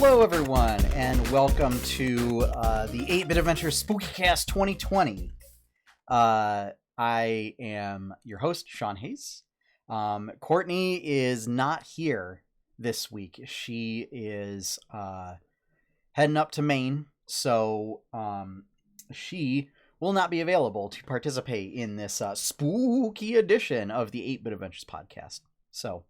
Hello, everyone, and welcome to the 8-Bit Adventures Spookycast 2020. I am your host, Sean Hayes. Courtney is not here this week. She is heading up to Maine, so she will not be available to participate in this spooky edition of the 8-Bit Adventures podcast. So,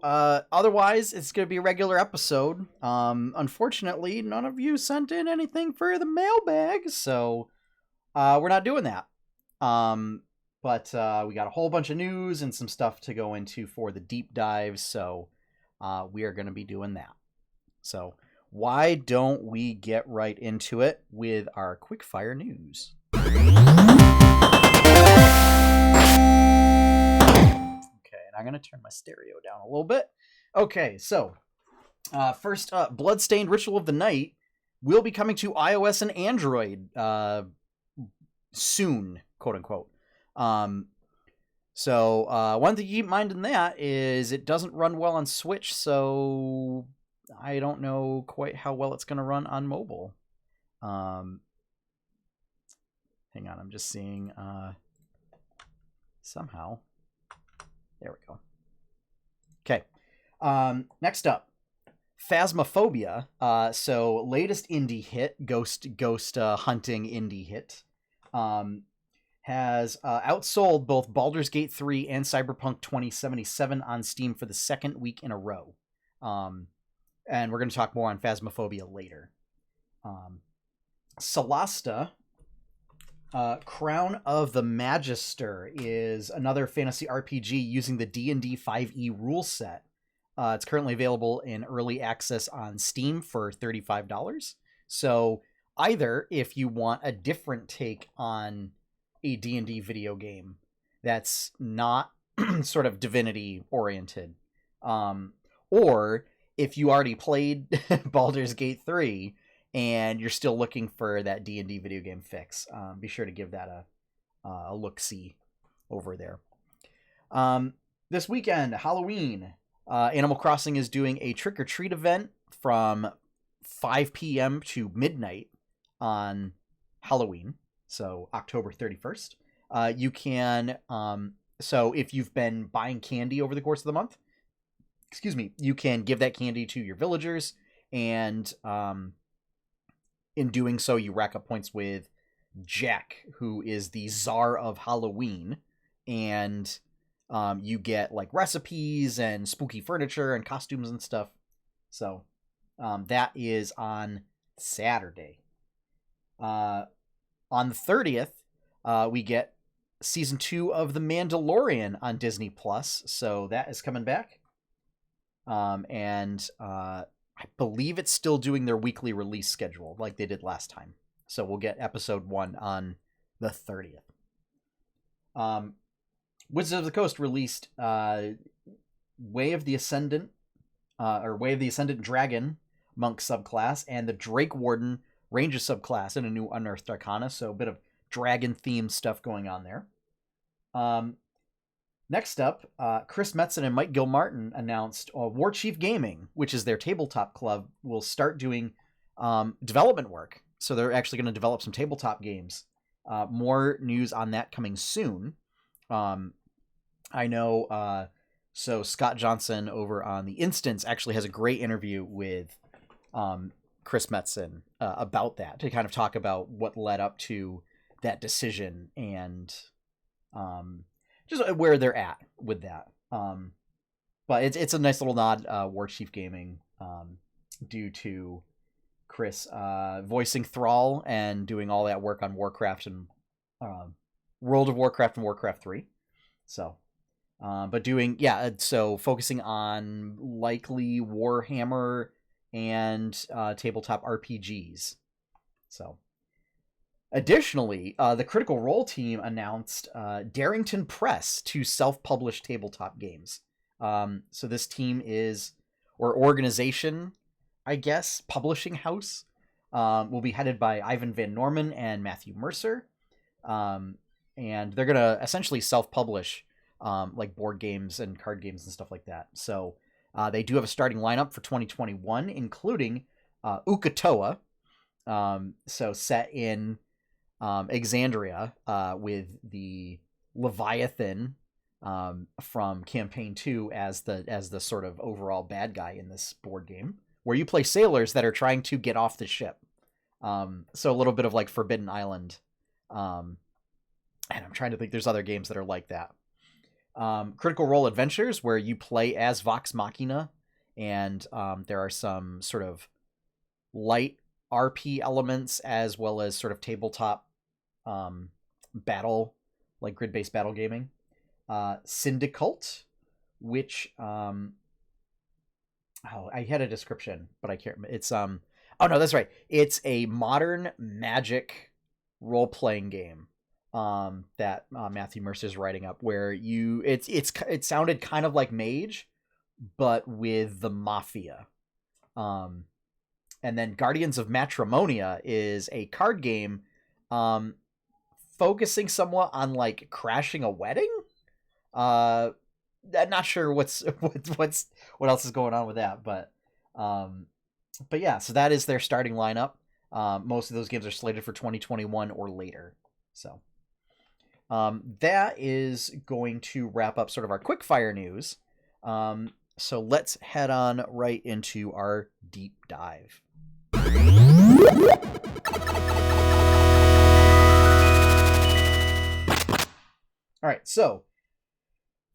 otherwise, it's going to be a regular episode. Unfortunately, none of you sent in anything for the mailbag, so we're not doing that. But we got a whole bunch of news and some stuff to go into for the deep dive, so we are going to be doing that. So why don't we get right into it with our quickfire news? I'm going to turn my stereo down a little bit. Okay, so first up, Bloodstained Ritual of the Night will be coming to iOS and Android soon, quote unquote. So one thing to keep in mind in that is it doesn't run well on Switch, so I don't know quite how well it's going to run on mobile. Hang on, I'm just seeing somehow. There we go. Okay. Next up, Phasmophobia. So latest indie hit, ghost hunting indie hit, has outsold both Baldur's Gate 3 and Cyberpunk 2077 on Steam for the second week in a row. And we're going to talk more on Phasmophobia later. Solasta. Crown of the Magister is another fantasy RPG using the D&D 5e rule set. It's currently available in early access on Steam for $35. So either if you want a different take on a D&D video game that's not sort of Divinity oriented, or if you already played Baldur's Gate 3 and you're still looking for that D&D video game fix, be sure to give that a look-see over there. This weekend, Halloween, Animal Crossing is doing a trick-or-treat event from 5 p.m. to midnight on Halloween, so October 31st. You can, so if you've been buying candy over the course of the month, you can give that candy to your villagers, and in doing so, you rack up points with Jack, who is the czar of Halloween, and you get like recipes and spooky furniture and costumes and stuff. So that is on Saturday. On the 30th, we get season 2 of The Mandalorian on Disney Plus, so that is coming back. I believe it's still doing their weekly release schedule like they did last time. So we'll get episode 1 on the 30th. Wizards of the Coast released Way of the Ascendant Dragon monk subclass and the Drakewarden Ranger subclass in a new Unearthed Arcana. So a bit of dragon themed stuff going on there. Next up, Chris Metzen and Mike Gilmartin announced Warchief Gaming, which is their tabletop club, will start doing development work. So they're actually going to develop some tabletop games. More news on that coming soon. I know, so Scott Johnson over on The Instance actually has a great interview with Chris Metzen about that, to kind of talk about what led up to that decision and just where they're at with that. But it's a nice little nod, Warchief Gaming, due to Chris voicing Thrall and doing all that work on Warcraft and World of Warcraft and Warcraft 3. So, but so focusing on likely Warhammer and tabletop RPGs. So, additionally, the Critical Role team announced Darrington Press to self-publish tabletop games. So this team or organization, I guess, publishing house, will be headed by Ivan Van Norman and Matthew Mercer. And they're going to essentially self-publish like board games and card games and stuff like that. So They do have a starting lineup for 2021, including Uk'otoa, so set in Exandria, with the Leviathan from Campaign 2 as the sort of overall bad guy in this board game, where you play sailors that are trying to get off the ship. So a little bit of like Forbidden Island. And I'm trying to think, there's other games that are like that. Critical Role Adventures, where you play as Vox Machina, and there are some sort of light RP elements as well as sort of tabletop battle, like grid-based battle gaming. Syndicult, which I had a description, but I can't remember. It's oh no, that's right. It's a modern magic role-playing game that Matthew Mercer is writing up, where it sounded kind of like Mage, but with the Mafia. And then Guardians of Matrimonia is a card game focusing somewhat on like crashing a wedding. I'm not sure what else is going on with that, but yeah, so that is their starting lineup. Most of those games are slated for 2021 or later. So that is going to wrap up sort of our quickfire news. So let's head on right into our deep dive. All right, so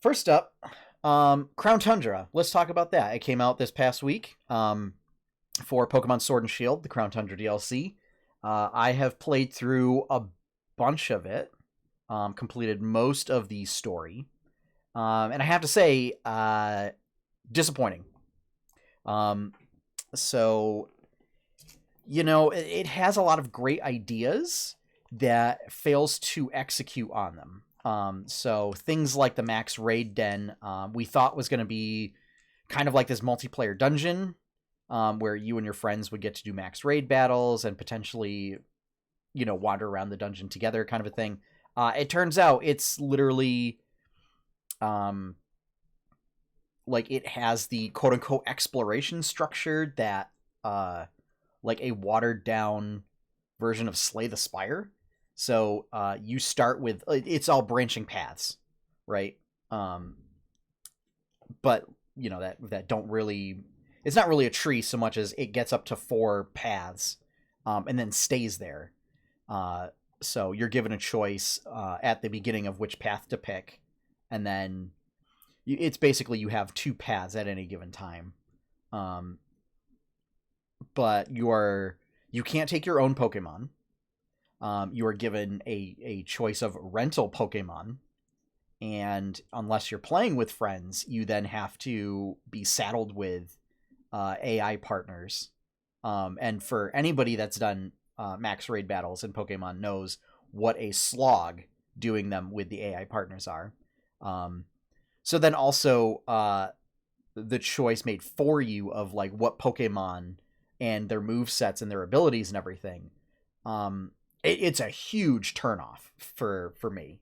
first up, Crown Tundra. Let's talk about that. It came out this past week for Pokemon Sword and Shield, the Crown Tundra DLC. I have played through a bunch of it, completed most of the story, and I have to say, disappointing. So, it has a lot of great ideas that fails to execute on them. So things like the Max Raid Den, we thought was going to be kind of like this multiplayer dungeon, where you and your friends would get to do Max Raid battles and potentially, wander around the dungeon together, kind of a thing. It turns out it's literally, like it has the quote unquote exploration structure that, like a watered down version of Slay the Spire. So you start with, it's all branching paths, right? But that don't really, it's not really a tree so much as it gets up to 4 paths, and then stays there. So you're given a choice at the beginning of which path to pick, and then it's basically you have 2 paths at any given time. But you can't take your own Pokemon. You are given a choice of rental Pokemon, and unless you're playing with friends, you then have to be saddled with AI partners. And for anybody that's done max raid battles in Pokemon knows what a slog doing them with the AI partners are. So then also the choice made for you of like what Pokemon and their movesets and their abilities and everything. It's a huge turnoff for me.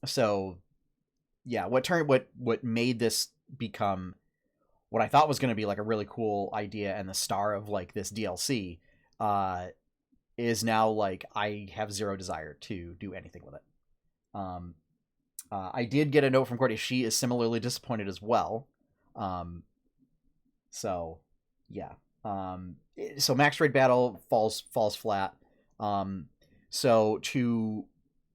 So yeah, what made this become what I thought was going to be like a really cool idea and the star of like this DLC, is now like I have zero desire to do anything with it. I did get a note from Courtney. She is similarly disappointed as well. So yeah. So Max Raid Battle falls flat. So to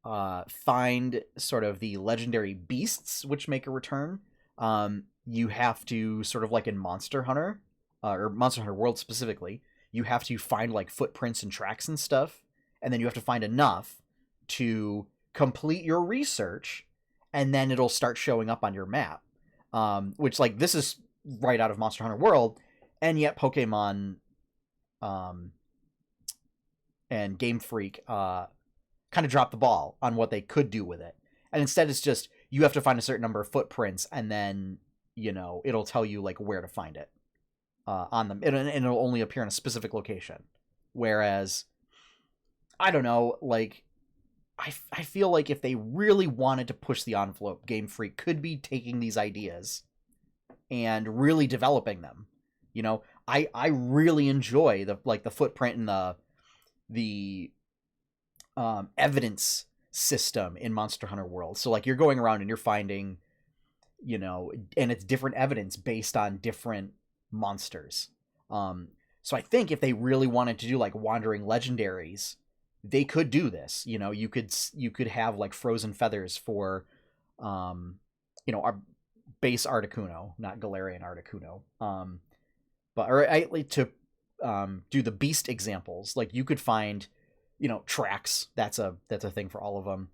find sort of the legendary beasts which make a return, you have to sort of like in Monster Hunter, or Monster Hunter World specifically, you have to find like footprints and tracks and stuff, and then you have to find enough to complete your research, and then it'll start showing up on your map. Which like this is right out of Monster Hunter World, and yet Pokemon and Game Freak kind of dropped the ball on what they could do with it. And instead it's just you have to find a certain number of footprints, and then it'll tell you like where to find it on them, and it'll only appear in a specific location. Whereas I don't know, like I feel like if they really wanted to push the envelope, Game Freak could be taking these ideas and really developing them. You know, I really enjoy the footprint and the evidence system in Monster Hunter World. So like you're going around and you're finding, you know, and it's different evidence based on different monsters. So I think if they really wanted to do like wandering legendaries, they could do this. You know, you could have like frozen feathers for, you know, our base Articuno, not Galarian Articuno. To do the beast examples, like you could find, you know, tracks. That's a thing for all of them.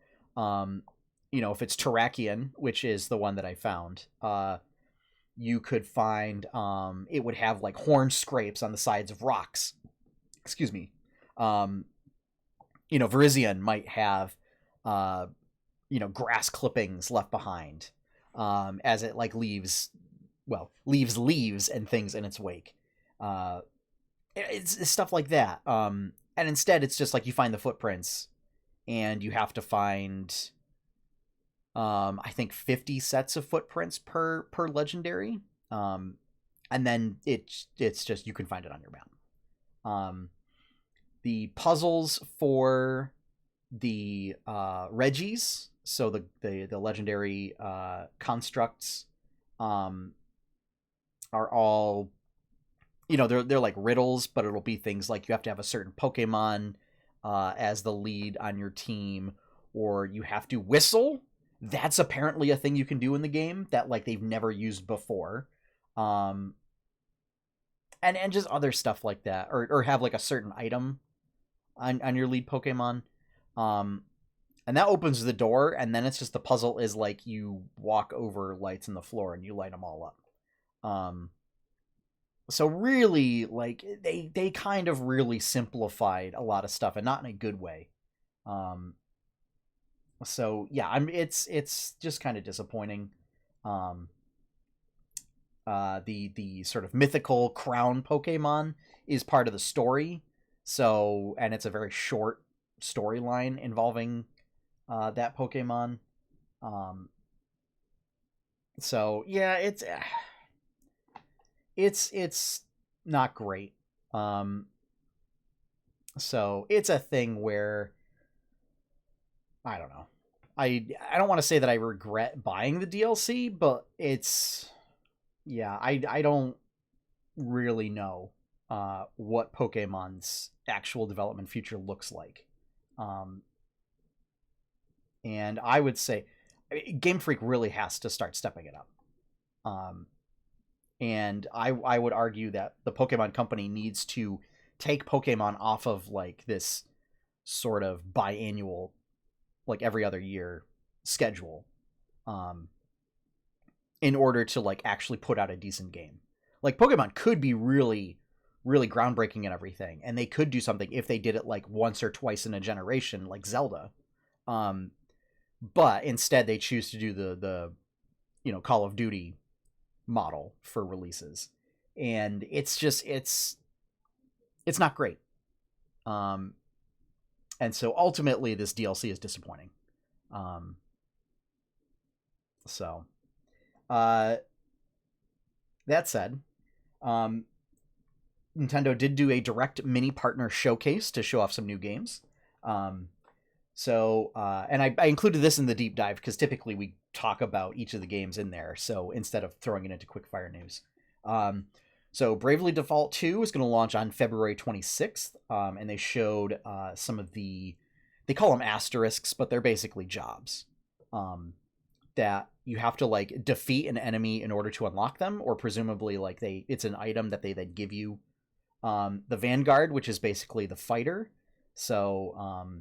You know, if it's Terrakion, which is the one that I found, you could find, it would have like horn scrapes on the sides of rocks. Excuse me. You know, Virizion might have, you know, grass clippings left behind, as it like leaves leaves and things in its wake. It's stuff like that. And instead it's just like you find the footprints and you have to find, I think 50 sets of footprints per legendary. And then it's just, you can find it on your map. The puzzles for the Regis, so the legendary constructs, are all, you know, they're like riddles, but it'll be things like you have to have a certain Pokemon as the lead on your team, or you have to whistle. That's apparently a thing you can do in the game that like they've never used before. And just other stuff like that, or have like a certain item on your lead Pokemon. And that opens the door, and then it's just the puzzle is like you walk over lights in the floor and you light them all up. So really, like they kind of really simplified a lot of stuff, and not in a good way. So yeah, it's just kind of disappointing. The sort of mythical crown Pokemon is part of the story. So, and it's a very short storyline involving that Pokemon. So yeah, it's not great. So it's a thing where I don't know. I don't want to say that I regret buying the DLC, but it's, yeah, I don't really know what Pokemon's actual development future looks like. And I would say Game Freak really has to start stepping it up. And I would argue that the Pokemon Company needs to take Pokemon off of like this sort of biannual, like every other year schedule, in order to like actually put out a decent game. Like Pokemon could be really, really groundbreaking and everything, and they could do something if they did it like once or twice in a generation, like Zelda. But instead they choose to do the you know, Call of Duty model for releases, and it's just it's not great. And so ultimately this DLC is disappointing. So that said, Nintendo did do a direct mini partner showcase to show off some new games. So and I included this in the deep dive because typically we talk about each of the games in there, so instead of throwing it into quickfire news. So Bravely Default 2 is going to launch on February 26th, and they showed some of the, they call them asterisks, but they're basically jobs that you have to like defeat an enemy in order to unlock them, or presumably like it's an item that they then give you. The Vanguard, which is basically the fighter, so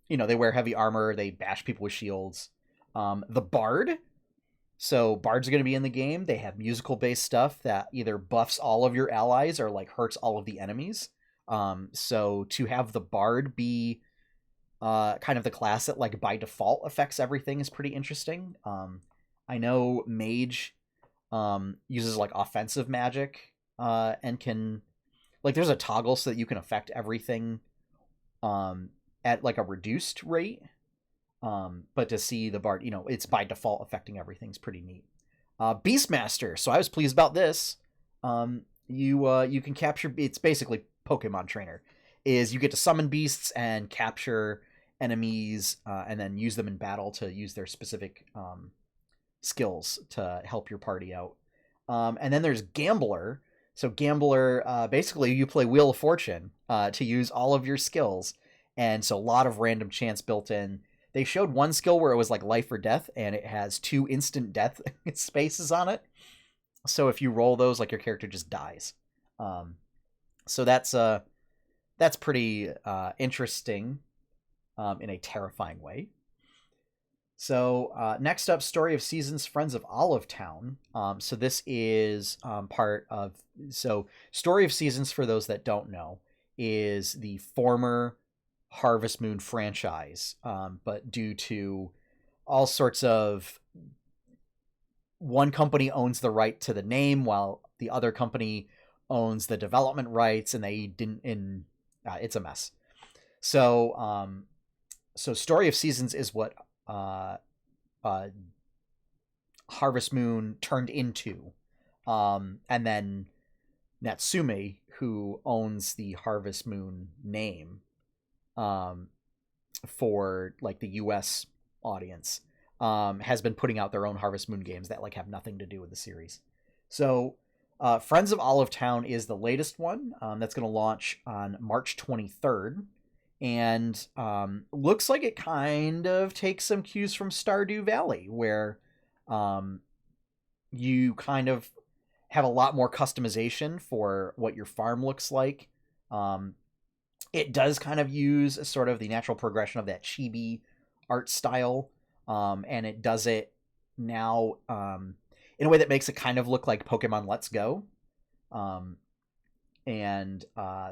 you know, they wear heavy armor, they bash people with shields. The Bard, so Bards are going to be in the game. They have musical based stuff that either buffs all of your allies or like hurts all of the enemies. So to have the Bard be kind of the class that like by default affects everything is pretty interesting. I know Mage uses like offensive magic and can, like, there's a toggle so that you can affect everything at like a reduced rate. But to see the Bard, you know, it's by default affecting everything's pretty neat. Beastmaster. So I was pleased about this. You can capture. It's basically Pokemon Trainer. Is you get to summon beasts and capture enemies, and then use them in battle to use their specific skills to help your party out. And then there's Gambler. So Gambler, basically you play Wheel of Fortune to use all of your skills, and so a lot of random chance built in. They showed one skill where it was like life or death, and it has 2 instant death spaces on it. So if you roll those, like your character just dies. So that's pretty interesting in a terrifying way. So next up, Story of Seasons, Friends of Olive Town. So this is part of... So Story of Seasons, for those that don't know, is the former Harvest Moon franchise. But due to all sorts of... One company owns the right to the name, while the other company owns the development rights, and they didn't... it's a mess. So, so Story of Seasons is what... Harvest Moon turned into, and then Natsume, who owns the Harvest Moon name, for like the US audience, has been putting out their own Harvest Moon games that like have nothing to do with the series. So Friends of Olive Town is the latest one that's going to launch on March 23rd. And looks like it kind of takes some cues from Stardew Valley, where you kind of have a lot more customization for what your farm looks like. It does kind of use sort of the natural progression of that chibi art style, and it does it now in a way that makes it kind of look like Pokemon Let's Go.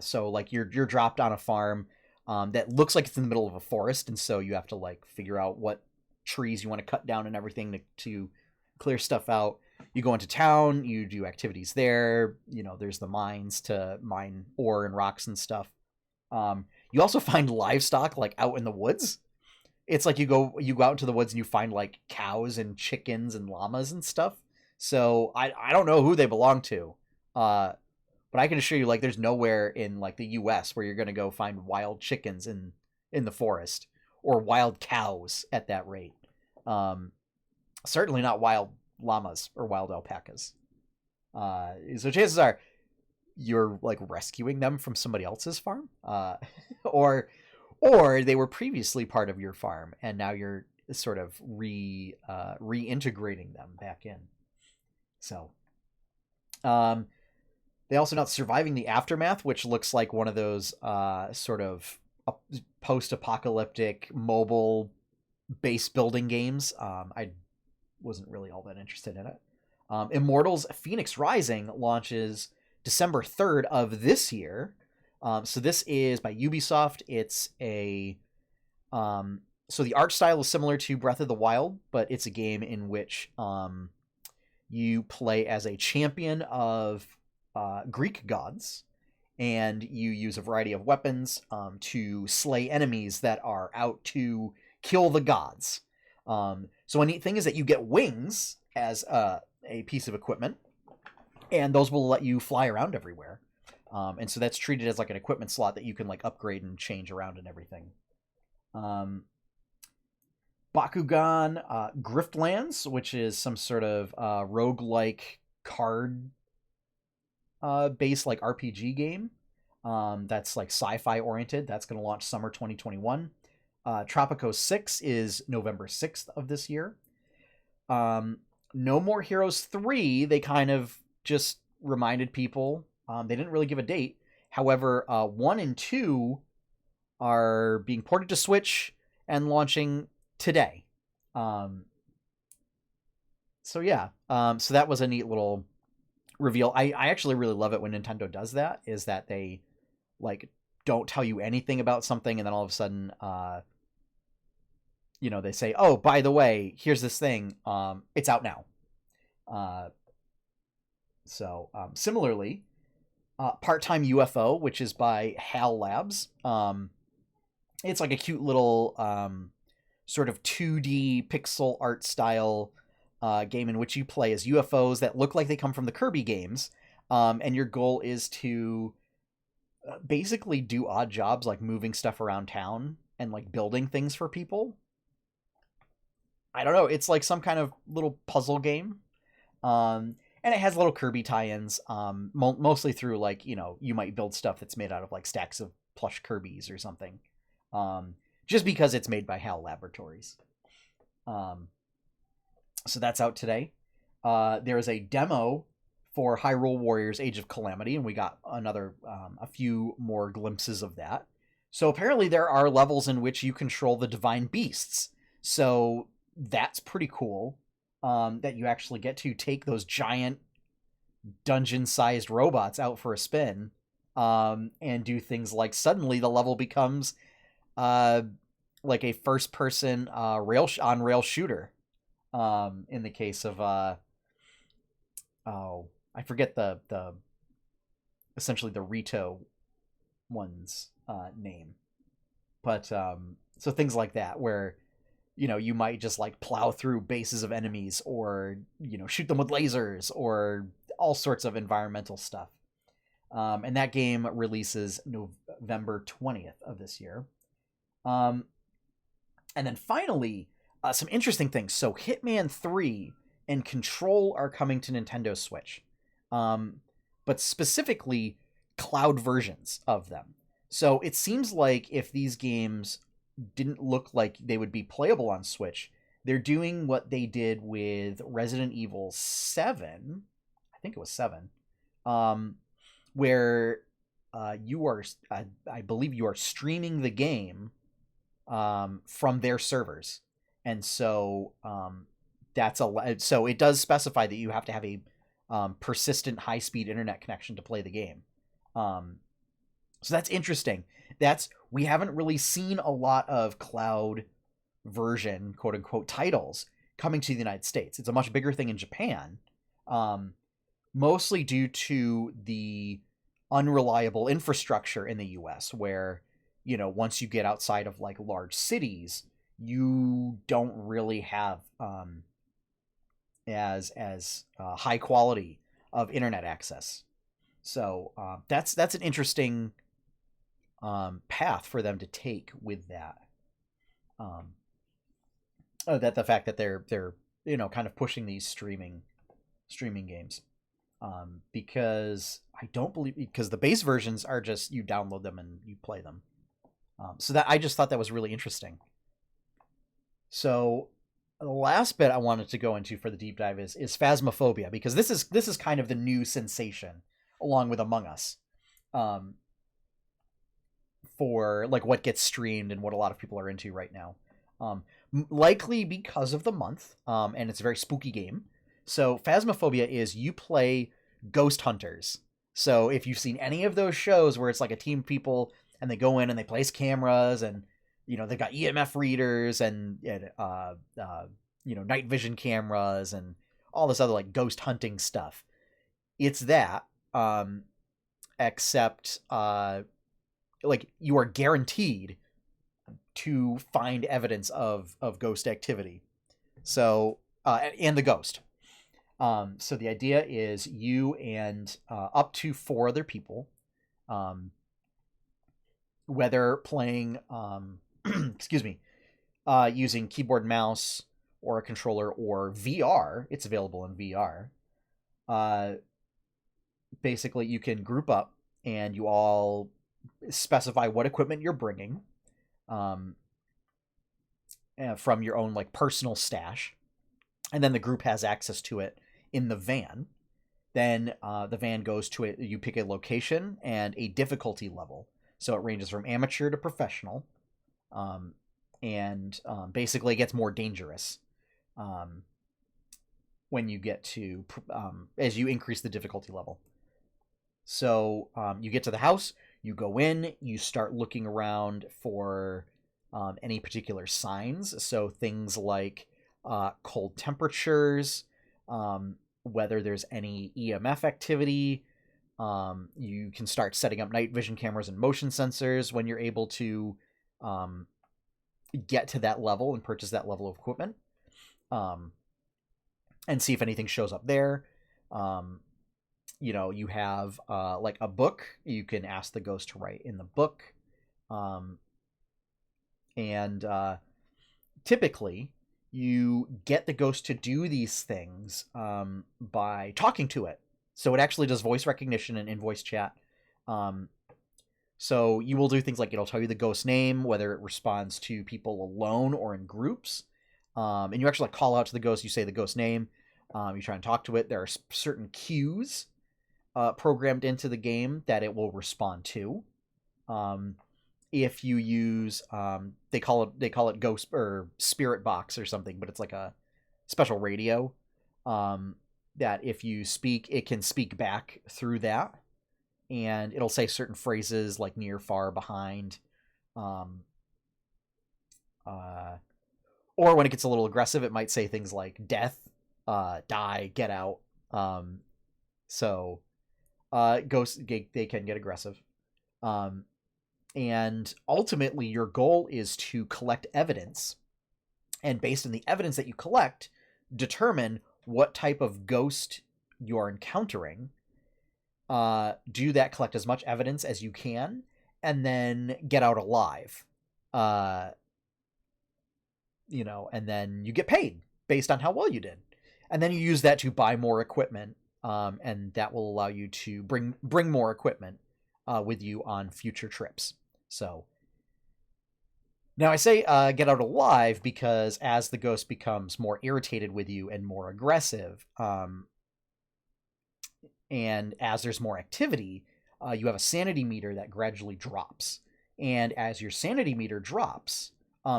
So like you're dropped on a farm that looks like it's in the middle of a forest, and so you have to like figure out what trees you want to cut down and everything to clear stuff out. You go into town, you do activities there. You know, there's the mines to mine ore and rocks and stuff. You also find livestock like out in the woods. It's like you go out into the woods and you find like cows and chickens and llamas and stuff. So I don't know who they belong to. But I can assure you, like, there's nowhere in, like, the U.S. where you're going to go find wild chickens in the forest, or wild cows at that rate. Certainly not wild llamas or wild alpacas. So chances are you're, like, rescuing them from somebody else's farm. Or they were previously part of your farm, and now you're sort of reintegrating them back in. So... They also announced Surviving the Aftermath, which looks like one of those sort of post-apocalyptic mobile base building games. I wasn't really all that interested in it. Immortals Phoenix Rising launches December 3rd of this year. So this is by Ubisoft. It's a... so the art style is similar to Breath of the Wild, but it's a game in which you play as a champion of... Greek gods, and you use a variety of weapons to slay enemies that are out to kill the gods. So a neat thing is that you get wings as a piece of equipment, and those will let you fly around everywhere. And so that's treated as like an equipment slot that you can like upgrade and change around and everything. Bakugan Griftlands, which is some sort of roguelike card based like RPG game that's like sci-fi oriented. That's going to launch summer 2021. Tropico 6 is November 6th of this year. No More Heroes 3, they kind of just reminded people. They didn't really give a date. However, 1 and 2 are being ported to Switch and launching today. So yeah, so that was a neat little reveal. I actually really love it when Nintendo does that, is that they like don't tell you anything about something and then all of a sudden they say, oh, by the way, here's this thing, it's out now. Similarly, Part-Time UFO, which is by HAL Labs, it's like a cute little sort of 2D pixel art style game in which you play as UFOs that look like they come from the Kirby games, and your goal is to basically do odd jobs like moving stuff around town and like building things for people. I don't know. It's like some kind of little puzzle game. And it has little Kirby tie-ins, mostly through like, you might build stuff that's made out of like stacks of plush Kirby's or something. Just because it's made by HAL Laboratories. So that's out today. There is a demo for Hyrule Warriors Age of Calamity, and we got a few more glimpses of that. So apparently there are levels in which you control the divine beasts. So that's pretty cool, that you actually get to take those giant dungeon-sized robots out for a spin, and do things like suddenly the level becomes like a first-person on-rail shooter. In the case of I forget the essentially the Rito one's name, but so things like that where you might just like plow through bases of enemies, or shoot them with lasers, or all sorts of environmental stuff. And that game releases November 20th of this year. And then finally, some interesting things. So Hitman 3 and Control are coming to Nintendo Switch, but specifically cloud versions of them. So it seems like if these games didn't look like they would be playable on Switch, they're doing what they did with Resident Evil 7. I think it was 7. Where you are, I believe you are streaming the game from their servers. And so so it does specify that you have to have a persistent high-speed internet connection to play the game. So that's interesting. We haven't really seen a lot of cloud version, quote unquote, titles coming to the United States. It's a much bigger thing in Japan, mostly due to the unreliable infrastructure in the US, where, once you get outside of like large cities, you don't really have as high quality of internet access. So that's an interesting path for them to take with that. That the fact that they're kind of pushing these streaming games, because the base versions are just you download them and you play them. So that I just thought that was really interesting. So the last bit I wanted to go into for the deep dive is Phasmophobia, because this is kind of the new sensation along with Among Us, for like what gets streamed and what a lot of people are into right now, likely because of the month, and it's a very spooky game. So Phasmophobia is you play ghost hunters. So if you've seen any of those shows where it's like a team of people and they go in and they place cameras, and they've got EMF readers and night vision cameras and all this other like ghost hunting stuff, it's that, except like you are guaranteed to find evidence of ghost activity. So and the ghost. So the idea is you and up to 4 other people, whether playing using keyboard, mouse, or a controller, or VR. It's available in VR. Basically, you can group up and you all specify what equipment you're bringing, from your own like personal stash, and then the group has access to it in the van. Then the van goes to it. You pick a location and a difficulty level. So it ranges from amateur to professional, and basically it gets more dangerous when you get to as you increase the difficulty level. So you get to the house, you go in, you start looking around for any particular signs. So things like cold temperatures, whether there's any EMF activity. You can start setting up night vision cameras and motion sensors when you're able to get to that level and purchase that level of equipment. and see if anything shows up there. You have like a book. You can ask the ghost to write in the book. And typically you get the ghost to do these things by talking to it. So it actually does voice recognition and in-voice chat. So you will do things like it'll tell you the ghost name, whether it responds to people alone or in groups. And you actually call out to the ghost. You say the ghost name. You try and talk to it. There are certain cues programmed into the game that it will respond to. If you use, they call it ghost or spirit box or something, but it's like a special radio that if you speak, it can speak back through that. And it'll say certain phrases like near, far, behind. Or when it gets a little aggressive, it might say things like death, die, get out. Ghosts, they can get aggressive. And ultimately, your goal is to collect evidence. And based on the evidence that you collect, determine what type of ghost you are encountering. Do that, collect as much evidence as you can, and then get out alive. And then you get paid based on how well you did. And then you use that to buy more equipment, and that will allow you to bring more equipment with you on future trips. So now I say get out alive because as the ghost becomes more irritated with you and more aggressive, and as there's more activity, you have a sanity meter that gradually drops. And as your sanity meter drops,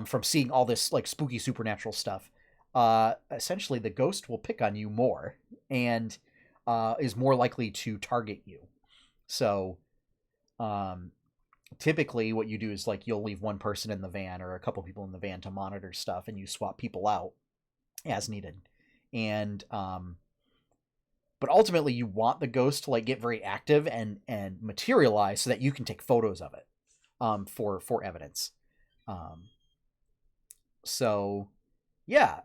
from seeing all this like spooky supernatural stuff, essentially the ghost will pick on you more and is more likely to target you. So typically what you do is like you'll leave one person in the van or a couple people in the van to monitor stuff, and you swap people out as needed. And but ultimately you want the ghost to like get very active and materialize so that you can take photos of it for evidence. So yeah,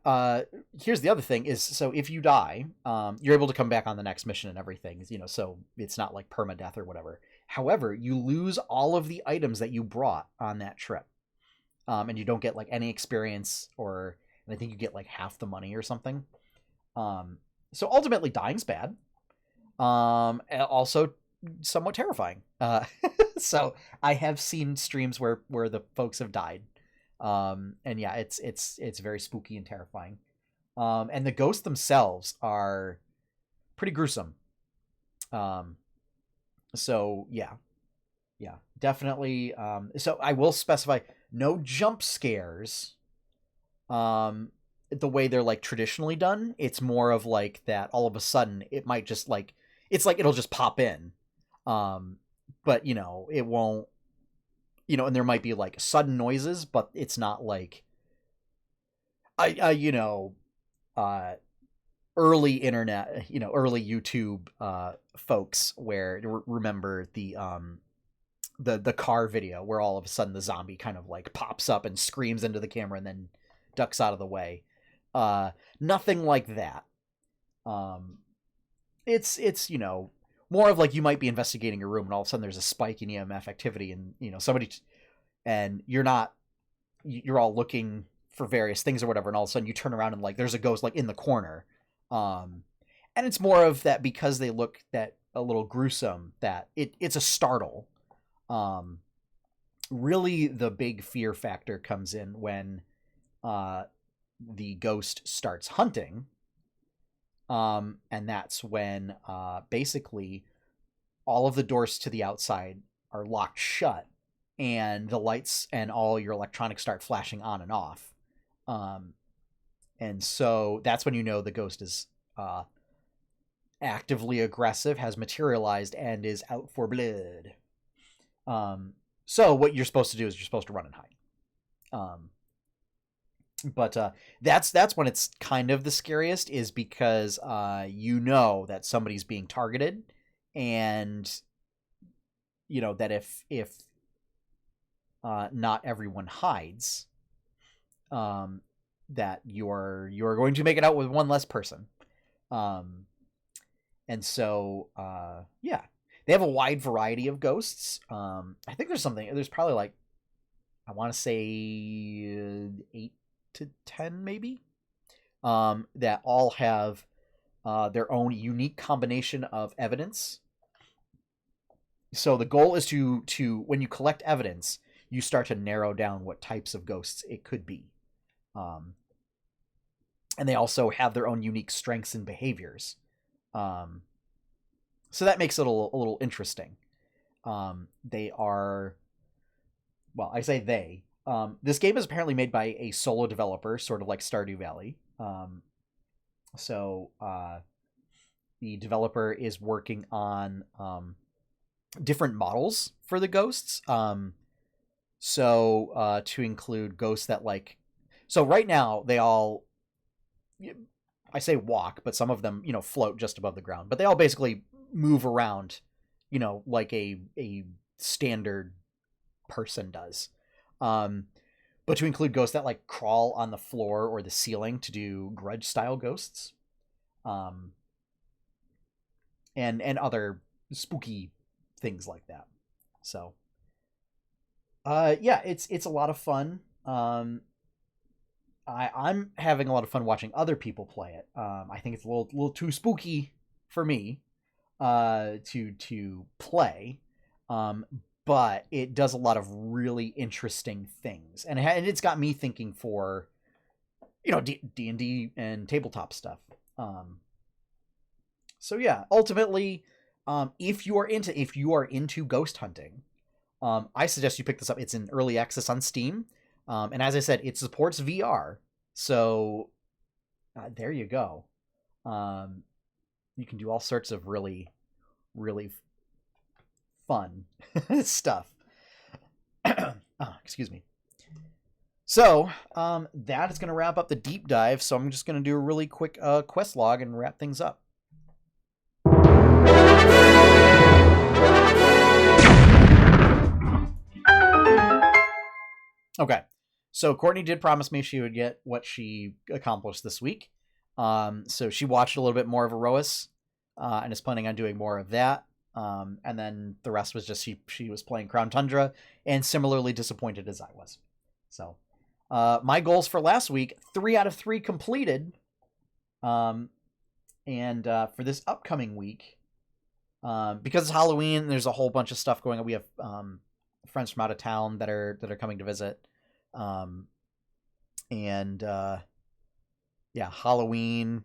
here's the other thing is, so if you die, you're able to come back on the next mission and everything, so it's not like permadeath or whatever. However, you lose all of the items that you brought on that trip. And you don't get like any experience, and I think you get like half the money or something. So ultimately dying's bad. Also somewhat terrifying. So I have seen streams where the folks have died. And yeah, it's very spooky and terrifying. And the ghosts themselves are pretty gruesome. So yeah, definitely. So I will specify no jump scares. The way they're like traditionally done, it's more of like that all of a sudden it might just like, it's like it'll just pop in. But it won't, and there might be like sudden noises, but it's not like early internet, early YouTube folks where remember the car video where all of a sudden the zombie kind of like pops up and screams into the camera and then ducks out of the way. Nothing like that. It's more of like you might be investigating a room and all of a sudden there's a spike in EMF activity and somebody and you're all looking for various things or whatever, and all of a sudden you turn around and like there's a ghost like in the corner. And it's more of that because they look that a little gruesome that it's a startle. Really the big fear factor comes in when the ghost starts hunting. And that's when basically all of the doors to the outside are locked shut and the lights and all your electronics start flashing on and off. And so that's when the ghost is actively aggressive, has materialized, and is out for blood. So what you're supposed to do is you're supposed to run and hide. But that's when it's kind of the scariest, is because that somebody's being targeted, and that if not everyone hides, that you're going to make it out with one less person. And so, yeah, they have a wide variety of ghosts. I think there's probably like, I want to say 8 to 10 maybe, that all have their own unique combination of evidence. So the goal is to when you collect evidence, you start to narrow down what types of ghosts it could be. And they also have their own unique strengths and behaviors. So that makes it a little interesting. They are, well, I say they. This game is apparently made by a solo developer, sort of like Stardew Valley. So the developer is working on different models for the ghosts. So to include ghosts that like, so right now they all, I say walk, but some of them, float just above the ground, but they all basically move around, like a standard person does. But to include ghosts that like crawl on the floor or the ceiling to do grudge style ghosts. And other spooky things like that. So yeah, it's a lot of fun. I'm having a lot of fun watching other people play it. I think it's a little too spooky for me to play, but it does a lot of really interesting things, and it's got me thinking for D&D and tabletop stuff. So yeah, ultimately, if you are into ghost hunting, I suggest you pick this up. It's in early access on Steam. And as I said, it supports VR. So there you go. You can do all sorts of really, really fun stuff. Excuse me. So that is going to wrap up the deep dive. So I'm just going to do a really quick quest log and wrap things up. Okay. So Courtney did promise me she would get what she accomplished this week. So she watched a little bit more of Erois, and is planning on doing more of that. And then the rest was just she was playing Crown Tundra and similarly disappointed as I was. So my goals for last week, 3 out of 3 completed. And for this upcoming week, because it's Halloween, there's a whole bunch of stuff going on. We have friends from out of town that are coming to visit. Yeah, Halloween.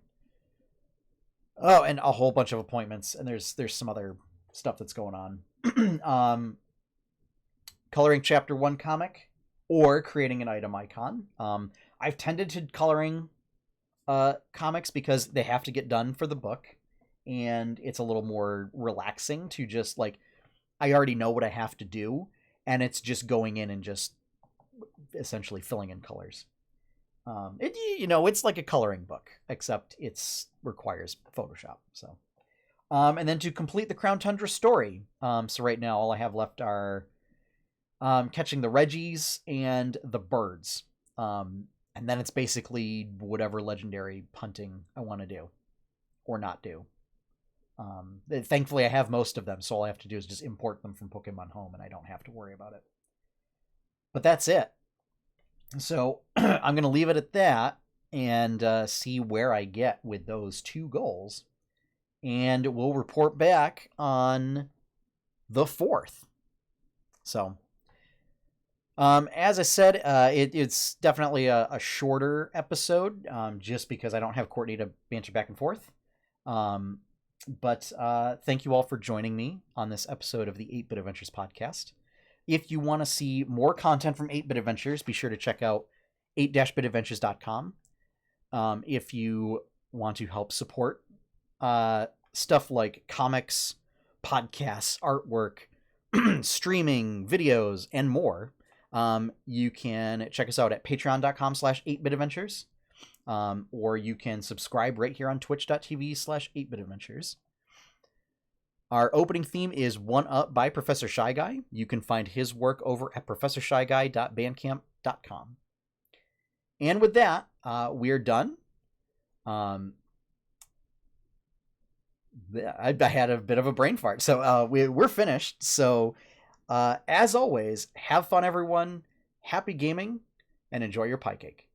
Oh, and a whole bunch of appointments, and there's some other stuff that's going on. Coloring chapter 1 comic or creating an item icon. I've tended to coloring comics because they have to get done for the book, and it's a little more relaxing to just like, I already know what I have to do, and it's just going in and just essentially filling in colors. It's like a coloring book, except it's requires Photoshop. So, and then to complete the Crown Tundra story. So right now all I have left are catching the Reggies and the birds. And then it's basically whatever legendary hunting I want to do or not do. Thankfully I have most of them, so all I have to do is just import them from Pokemon Home, and I don't have to worry about it. But that's it. So I'm going to leave it at that and see where I get with those 2 goals. And we'll report back on the 4th. So, as I said, it's definitely a shorter episode, just because I don't have Courtney to banter back and forth. But thank you all for joining me on this episode of the 8-Bit Adventures podcast. If you want to see more content from 8-Bit Adventures, be sure to check out 8-bitadventures.com. If you want to help support stuff like comics, podcasts, artwork, streaming, videos, and more, you can check us out at patreon.com/8bitadventures, or you can subscribe right here on twitch.tv/8bitadventures. Our opening theme is One Up by Professor Shy Guy. You can find his work over at professorshyguy.bandcamp.com. And with that, we're done. I had a bit of a brain fart. So we're finished. So as always, have fun, everyone. Happy gaming, and enjoy your pie cake.